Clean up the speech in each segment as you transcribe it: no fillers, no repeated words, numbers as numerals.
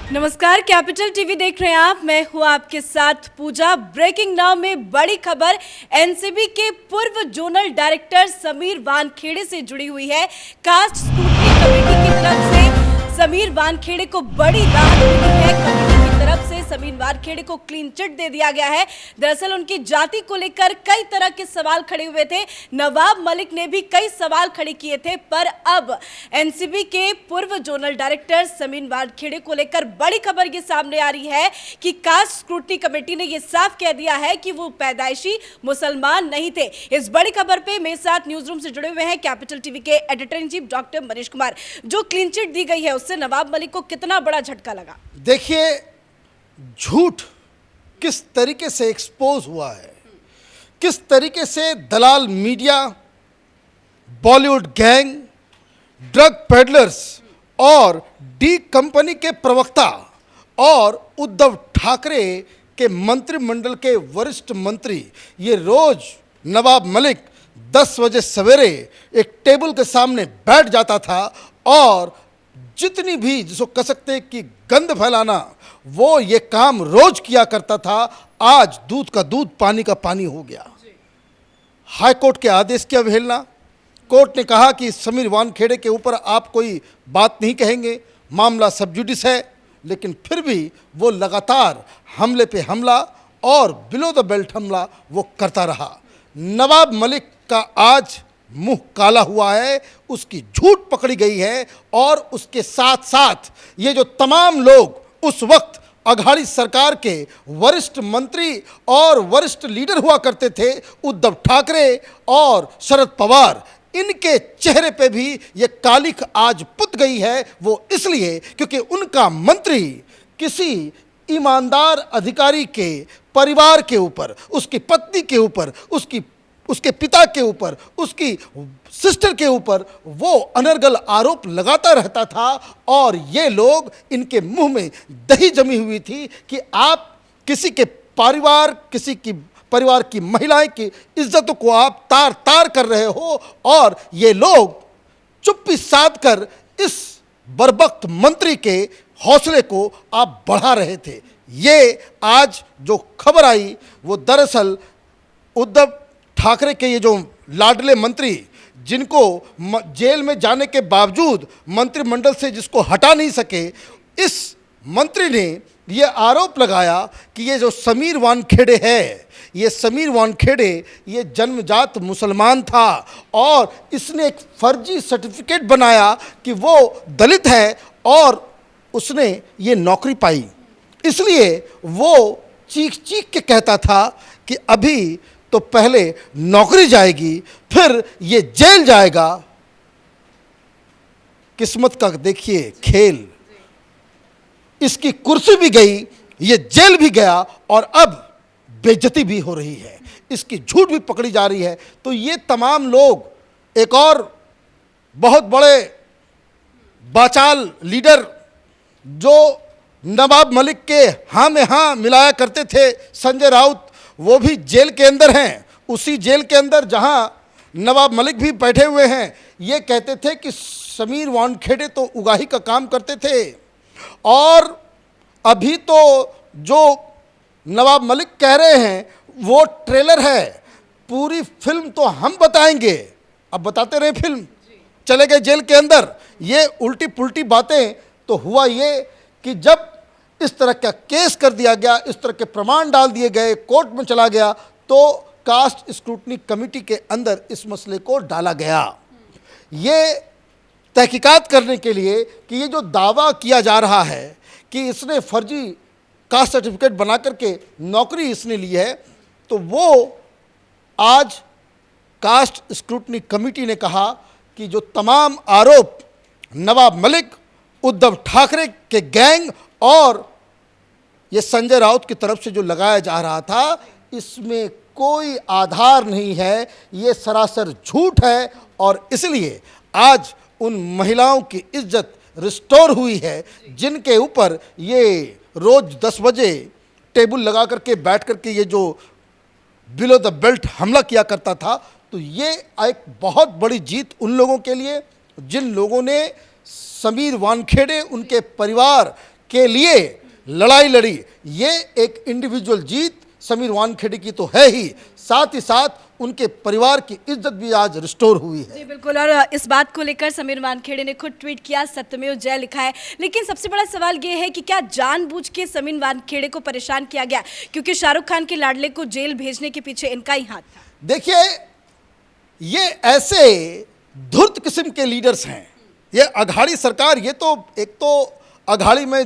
नमस्कार, capital TV देख रहे हैं आप। मैं हूं आपके साथ पूजा। ब्रेकिंग नाउ में बड़ी खबर एनसीबी के पूर्व जोनल डायरेक्टर समीर वानखेड़े से जुड़ी हुई है। कास्ट स्क्रूटनी कमेटी की तरफ से समीर वानखेड़े को बड़ी राहत मिली है। कमेटी की तरफ से समीर वानखेड़े को क्लीन चिट दे दिया गया है। दरअसल उनकी जाति को लेकर कई तरह के सवाल खड़े हुए थे। नवाब मलिक ने भी कई सवाल खड़े किए थे, पर अब एनसीबी के पूर्व जोनल डायरेक्टर समीर वानखेड़े को लेकर बड़ी खबर ये सामने आ रही है कि कास्ट स्क्रूटनी कमेटी ने ये साफ कह दिया है कि वो पैदाइशी मुसलमान नहीं थे। इस बड़ी खबर पे मेरे साथ न्यूज रूम से जुड़े हुए हैं कैपिटल टीवी के editor in chief doctor Manish Kumar. जो क्लीन चिट दी गई है उससे नवाब मलिक को कितना बड़ा झटका लगा? देखिए, झूठ किस तरीके से एक्सपोज हुआ है, किस तरीके से दलाल media, Bollywood gang, drug peddlers और डी कंपनी के प्रवक्ता और उद्धव ठाकरे के मंत्रिमंडल के वरिष्ठ मंत्री ये रोज नवाब मलिक 10 बजे सवेरे एक टेबल के सामने बैठ जाता था और जितनी भी जिसको कह सकते हैं कि गंद फैलाना, वो ये काम रोज किया करता था। आज दूध का दूध, पानी का पानी हो गया। हाई कोर्ट के आदेश की अवहेलना। कोर्ट ने कहा कि समीर वानखेड़े के ऊपर आप कोई बात नहीं कहेंगे, मामला सब जुडिस है, लेकिन फिर भी वो लगातार हमले पे हमला और बिलो द बेल्ट हमला वो करता रहा। नवाब मलिक का आज मुंह काला हुआ है, उसकी झूठ पकड़ी गई है और उसके साथ साथ ये जो तमाम लोग उस वक्त अघाड़ी सरकार के वरिष्ठ मंत्री और वरिष्ठ लीडर हुआ करते थे, उद्धव ठाकरे और शरद पवार, इनके चेहरे पे भी ये कालिख आज पुत गई है। वो इसलिए क्योंकि उनका मंत्री किसी ईमानदार अधिकारी के परिवार के ऊपर, उसकी पत्नी के ऊपर, उसके पिता के ऊपर, उसकी सिस्टर के ऊपर वो अनर्गल आरोप लगाता रहता था और ये लोग, इनके मुंह में दही जमी हुई थी कि आप किसी के परिवार की महिलाएं की इज्जतों को आप तार तार कर रहे हो और ये लोग चुप्पी साध कर इस बर्बक्त मंत्री के हौसले को आप बढ़ा रहे थे। ये आज जो खबर आई वो दरअसल उद्धव ठाकरे के ये जो लाडले मंत्री, जिनको जेल में जाने के बावजूद मंत्रिमंडल से जिसको हटा नहीं सके, इस मंत्री ने ये आरोप लगाया कि ये जो समीर वानखेड़े है, ये समीर वानखेड़े ये जन्मजात मुसलमान था और इसने एक फर्जी सर्टिफिकेट बनाया कि वो दलित है और उसने ये नौकरी पाई। इसलिए वो चीख चीख के कहता था कि अभी तो पहले नौकरी जाएगी, फिर ये जेल जाएगा। किस्मत का देखिए खेल, इसकी कुर्सी भी गई, ये जेल भी गया और अब बेइज्जती भी हो रही है, इसकी झूठ भी पकड़ी जा रही है। तो ये तमाम लोग, एक और बहुत बड़े बाचाल लीडर जो नवाब मलिक के हाँ में हाँ मिलाया करते थे, संजय राउत, वो भी जेल के अंदर हैं। उसी जेल के अंदर जहां नवाब मलिक भी बैठे हुए हैं। ये कहते थे कि समीर वानखेड़े तो उगाही का काम करते थे और अभी तो जो नवाब मलिक कह रहे हैं वो ट्रेलर है, पूरी फिल्म तो हम बताएंगे। अब बताते रहे फिल्म, चले गए जेल के अंदर। ये उल्टी पुल्टी बातें। तो हुआ ये कि जब इस तरह का केस कर दिया गया, इस तरह के प्रमाण डाल दिए गए, कोर्ट में चला गया, तो कास्ट स्क्रूटनी कमेटी के अंदर इस मसले को डाला गया। ये तहकीकात करने के लिए कि ये जो दावा किया जा रहा है कि इसने फर्जी कास्ट सर्टिफिकेट बना करके नौकरी इसने ली है, तो वो आज कास्ट स्क्रूटनी कमेटी ने कहा कि जो तमाम आरोप नवाब मलिक, उद्धव ठाकरे के गैंग और ये संजय राउत की तरफ से जो लगाया जा रहा था, इसमें कोई आधार नहीं है, ये सरासर झूठ है और इसलिए आज उन महिलाओं की इज्जत रिस्टोर हुई है जिनके ऊपर ये रोज 10 बजे टेबल लगा करके बैठ करके ये जो बिलो द बेल्ट हमला किया करता था। तो ये एक बहुत बड़ी जीत उन लोगों के लिए जिन लोगों ने समीर वानखेड़े, उनके परिवार के लिए लड़ाई लड़ी। ये एक इंडिविजुअल जीत समीर वानखेड़े की तो है ही, साथ ही साथ उनके परिवार की इज्जत भी आज रिस्टोर हुई है। जी बिल्कुल, और इस बात को लेकर समीर वानखेड़े ने खुद ट्वीट किया, सत्यमेव जय लिखा है। लेकिन सबसे बड़ा सवाल ये है कि क्या जानबूझ के समीर वानखेड़े को परेशान किया गया, क्योंकि शाहरुख खान के लाडले को जेल भेजने के पीछे इनका ही हाथ था। देखिए, ये ऐसे धूर्त किस्म के लीडर्स हैं। ये अघाड़ी सरकार, ये तो एक तो अघाड़ी में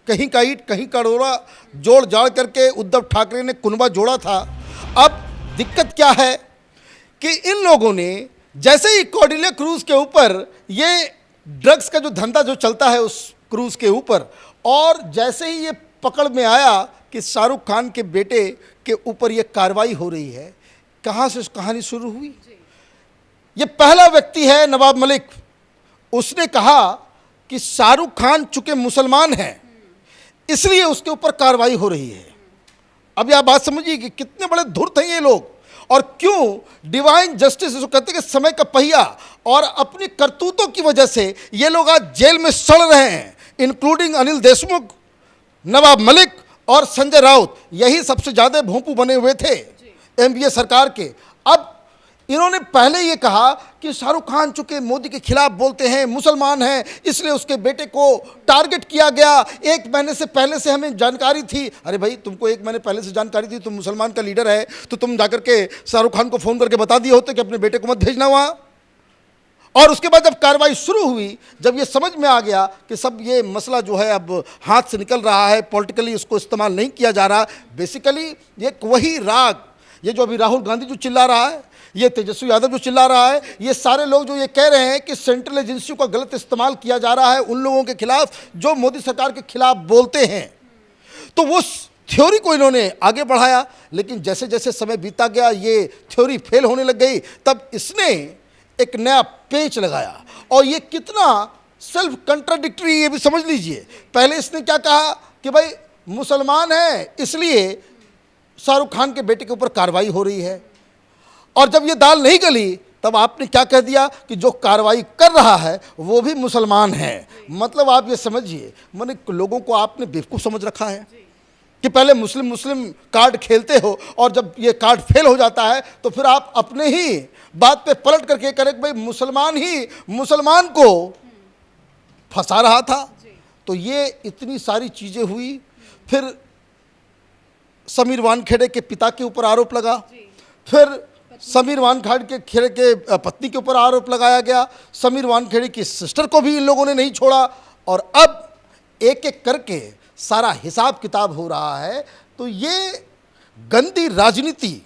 कहीं का ईंट कहीं का रोड़ा जोड़ जाड़ करके उद्धव ठाकरे ने कुनबा जोड़ा था। अब दिक्कत क्या है कि इन लोगों ने जैसे ही कौडिल्या क्रूज के ऊपर ये ड्रग्स का जो धंधा जो चलता है उस क्रूज के ऊपर, और जैसे ही ये पकड़ में आया कि शाहरुख खान के बेटे के ऊपर ये कार्रवाई हो रही है, कहाँ से कहानी शुरू हुई। ये पहला व्यक्ति है नवाब मलिक, उसने कहा कि शाहरुख खान चूंकि मुसलमान हैं इसलिए उसके ऊपर कार्रवाई हो रही है। अब यह बात समझिए कि कितने बड़े धूर्त हैं ये लोग, और क्यों डिवाइन जस्टिस इसको कहते हैं कि समय का पहिया, और अपनी करतूतों की वजह से ये लोग आज जेल में सड़ रहे हैं, इंक्लूडिंग अनिल देशमुख, नवाब मलिक और संजय राउत। यही सबसे ज़्यादा भोंपू बने हुए थे एनडीए सरकार के। अब इन्होंने पहले ये कहा कि शाहरुख खान चूंकि मोदी के खिलाफ बोलते हैं, मुसलमान हैं, इसलिए उसके बेटे को टारगेट किया गया। 1 महीने से पहले से हमें जानकारी थी। अरे भाई, तुमको 1 महीने पहले से जानकारी थी, तुम मुसलमान का लीडर है, तो तुम जाकर के शाहरुख खान को फ़ोन करके बता दिए होते कि अपने बेटे को मत भेजना वहाँ। और उसके बाद जब कार्रवाई शुरू हुई, जब ये समझ में आ गया कि सब ये मसला जो है अब हाथ से निकल रहा है, पॉलिटिकली इसको इस्तेमाल नहीं किया जा रहा, बेसिकली ये वही राग, ये जो अभी राहुल गांधी जो चिल्ला रहा है, ये तेजस्वी यादव जो चिल्ला रहा है, ये सारे लोग जो ये कह रहे हैं कि सेंट्रल एजेंसियों का गलत इस्तेमाल किया जा रहा है उन लोगों के खिलाफ जो मोदी सरकार के खिलाफ बोलते हैं, तो वो थ्योरी को इन्होंने आगे बढ़ाया। लेकिन जैसे जैसे समय बीता गया, ये थ्योरी फेल होने लग गई। तब इसने एक नया पेच लगाया, और ये कितना सेल्फ कंट्राडिक्टरी, ये भी समझ लीजिए। पहले इसने क्या कहा कि भाई मुसलमान है इसलिए शाहरुख खान के बेटे के ऊपर कार्रवाई हो रही है, और जब ये दाल नहीं गली तब आपने क्या कह दिया कि जो कार्रवाई कर रहा है वो भी मुसलमान है। मतलब आप ये समझिए, मैंने लोगों को आपने बेवकूफ़ समझ रखा है कि पहले मुस्लिम मुस्लिम कार्ड खेलते हो, और जब ये कार्ड फेल हो जाता है तो फिर आप अपने ही बात पे पलट करके करें कि भाई मुसलमान ही मुसलमान को फंसा रहा था। तो ये इतनी सारी चीज़ें हुई। फिर समीर वानखेड़े के पिता के ऊपर आरोप लगा, फिर समीर वानखेड़े के पत्नी के ऊपर आरोप लगाया गया, समीर वानखेड़े की सिस्टर को भी इन लोगों ने नहीं छोड़ा, और अब एक एक करके सारा हिसाब किताब हो रहा है। तो ये गंदी राजनीति,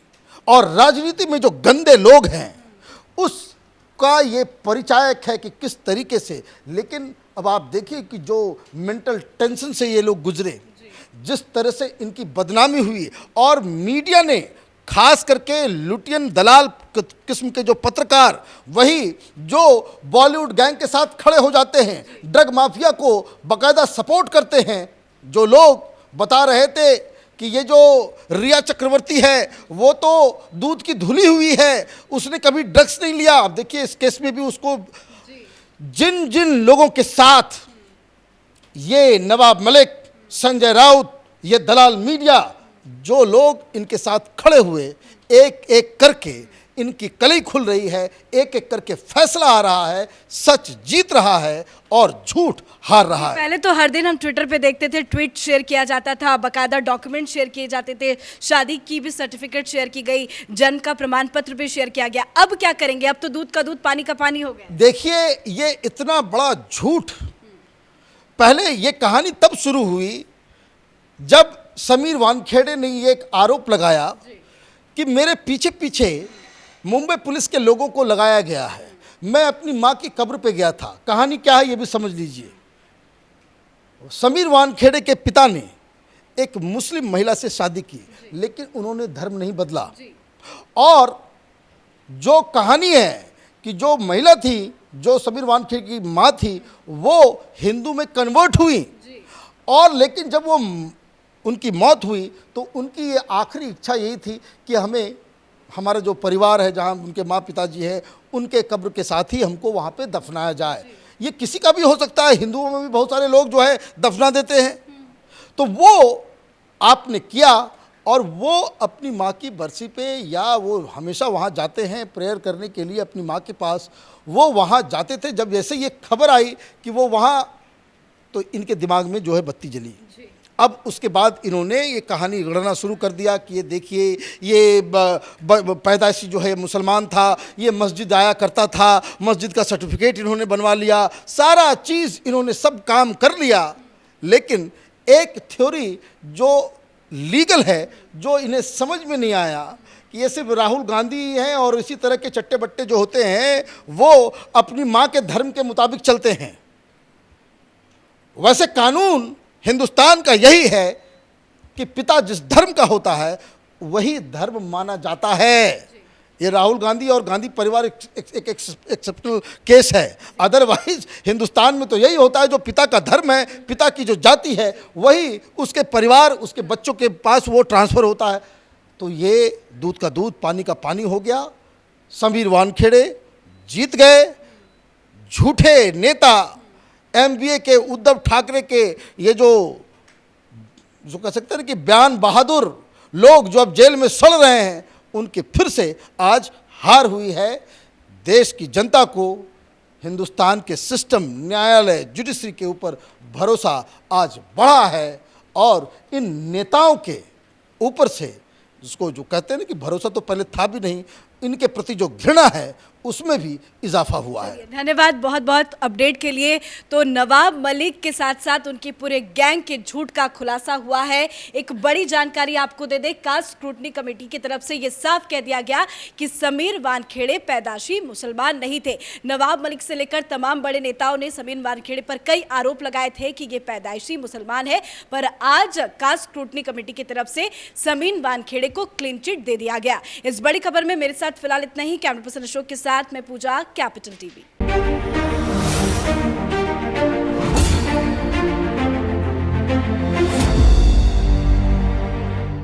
और राजनीति में जो गंदे लोग हैं उसका ये परिचायक है कि किस तरीके से। लेकिन अब आप देखिए कि जो मेंटल टेंशन से ये लोग गुजरे, जिस तरह से इनकी बदनामी हुई, और मीडिया ने खास करके लुटियन दलाल किस्म के जो पत्रकार, वही जो बॉलीवुड गैंग के साथ खड़े हो जाते हैं, ड्रग माफिया को बाकायदा सपोर्ट करते हैं, जो लोग बता रहे थे कि ये जो रिया चक्रवर्ती है वो तो दूध की धुली हुई है, उसने कभी ड्रग्स नहीं लिया। अब देखिए इस केस में भी उसको जिन जिन लोगों के साथ ये नवाब मलिक, संजय राउत, ये दलाल मीडिया, जो लोग इनके साथ खड़े हुए, एक एक करके इनकी कलई खुल रही है, एक एक करके फैसला आ रहा है, सच जीत रहा है और झूठ हार रहा है। पहले तो हर दिन हम ट्विटर पे देखते थे, ट्वीट शेयर किया जाता था, बकायदा डॉक्यूमेंट शेयर किए जाते थे, शादी की भी सर्टिफिकेट शेयर की गई, जन्म का प्रमाण पत्र भी शेयर किया गया। अब क्या करेंगे? अब तो दूध का दूध पानी का पानी हो गया। देखिए, ये इतना बड़ा झूठ, पहले ये कहानी तब शुरू हुई जब समीर वानखेड़े ने ये एक आरोप लगाया कि मेरे पीछे पीछे मुंबई पुलिस के लोगों को लगाया गया है। मैं अपनी माँ की कब्र पे गया था। कहानी क्या है ये भी समझ लीजिए। समीर वानखेड़े के पिता ने एक मुस्लिम महिला से शादी की, लेकिन उन्होंने धर्म नहीं बदला, और जो कहानी है कि जो महिला थी, जो समीर वानखेड़े की माँ थी, वो हिंदू में कन्वर्ट हुई, और लेकिन जब वो उनकी मौत हुई तो उनकी ये आखिरी इच्छा यही थी कि हमें हमारा जो परिवार है, जहाँ उनके माँ पिताजी हैं, उनके कब्र के साथ ही हमको वहाँ पे दफनाया जाए। ये किसी का भी हो सकता है, हिंदुओं में भी बहुत सारे लोग जो है दफना देते हैं। तो वो आपने किया, और वो अपनी माँ की बरसी पे, या वो हमेशा वहाँ जाते हैं प्रेयर करने के लिए अपनी माँ के पास, वो वहाँ जाते थे। जब जैसे ये खबर आई कि वो वहाँ, तो इनके दिमाग में जो है बत्ती जली। अब उसके बाद इन्होंने ये कहानी गढ़ना शुरू कर दिया कि ये देखिए, ये पैदाइशी जो है मुसलमान था, ये मस्जिद आया करता था, मस्जिद का सर्टिफिकेट इन्होंने बनवा लिया, सारा चीज़ इन्होंने सब काम कर लिया। लेकिन एक थ्योरी जो लीगल है, जो इन्हें समझ में नहीं आया कि ये सिर्फ राहुल गांधी हैं और इसी तरह के चट्टे बट्टे जो होते हैं वो अपनी माँ के धर्म के मुताबिक चलते हैं। वैसे कानून हिंदुस्तान का यही है कि पिता जिस धर्म का होता है वही धर्म माना जाता है। ये राहुल गांधी और गांधी परिवार एक एक्सेप्शनल केस है। अदरवाइज हिंदुस्तान में तो यही होता है, जो पिता का धर्म है, पिता की जो जाति है, वही उसके परिवार, उसके बच्चों के पास वो ट्रांसफ़र होता है। तो ये दूध का दूध पानी का पानी हो गया। समीर वानखेड़े जीत गए। झूठे नेता एमबीए के उद्धव ठाकरे के ये जो कह सकते हैं कि बयान बहादुर लोग जो अब जेल में सड़ रहे हैं, उनके फिर से आज हार हुई है। देश की जनता को हिंदुस्तान के सिस्टम, न्यायालय, जुडिशरी के ऊपर भरोसा आज बढ़ा है, और इन नेताओं के ऊपर से जिसको जो कहते हैं ना कि भरोसा तो पहले था भी नहीं, इनके प्रति जो घृणा है उसमें भी इजाफा हुआ है। धन्यवाद बहुत बहुत अपडेट के लिए। तो नवाब मलिक के साथ साथ उनके पूरे गैंग के झूठ का खुलासा हुआ है। एक बड़ी जानकारी आपको दे दे, कास्ट स्क्रूटनी कमेटी की तरफ से ये साफ कह दिया गया कि समीर वानखेड़े पैदाशी मुसलमान नहीं थे। नवाब मलिक से लेकर तमाम बड़े नेताओं ने समीर वानखेड़े पर कई आरोप लगाए थे कि ये पैदाइशी मुसलमान है, पर आज कास्ट स्क्रूटनी कमेटी की तरफ से समीर वानखेड़े को क्लीन चिट दे दिया गया। इस बड़ी खबर में मेरे साथ फिलहाल इतना ही। कैमरा पर्सन अशोक के साथ मैं पूजा, कैपिटल टीवी।